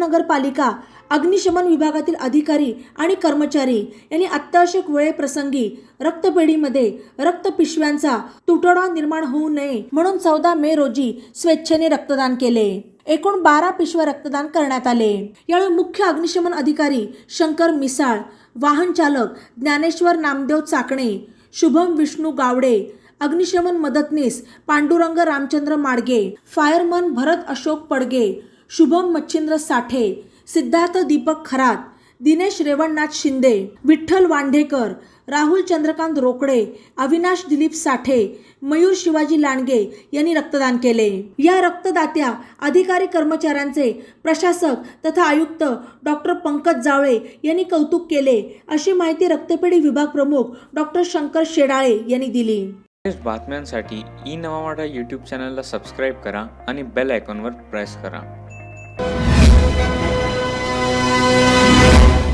महानगरपालिका अग्निशमन विभागातील अधिकारी आणि कर्मचारी यांनी अत्यावश्यक वेळेप्रसंगी रक्तपेढीमध्ये रक्तपिशव्यांचा तुटवडा निर्माण होऊ नये म्हणून 14 मे रोजी स्वेच्छेने रक्तदान केले। एकूण 12 पिशव्या रक्तदान करण्यात आले। यावेळी मुख्य अग्निशमन अधिकारी शंकर मिसाळ, वाहन चालक ज्ञानेश्वर नामदेव चाकणे, शुभम विष्णू गावडे, अग्निशमन मदतनीस पांडुरंग रामचंद्र माडगे, फायरमन भरत अशोक पडगे, शुभम मच्छिंद्र साठे, सिद्धार्थ दीपक खरात, दिनेश रेवणनाथ शिंदे, विठ्ठल वांढेकर, राहुल चंद्रकांत रोकडे, अविनाश दिलीप साठे, मयूर शिवाजी लांडगे यांनी रक्तदान केले। या रक्तदात्या अधिकारी कर्मचाऱ्यांचे प्रशासक तथा आयुक्त डॉक्टर पंकज जावळे यांनी कौतुक केले, अशी माहिती रक्तपेढी विभाग प्रमुख डॉक्टर शंकर शेडाळे यांनी दिली। बातम्यांसाठी ई नवा मराठा यूट्यूब चॅनलला सबस्क्राईब करा आणि बेल आयकॉनवर प्रेस करा।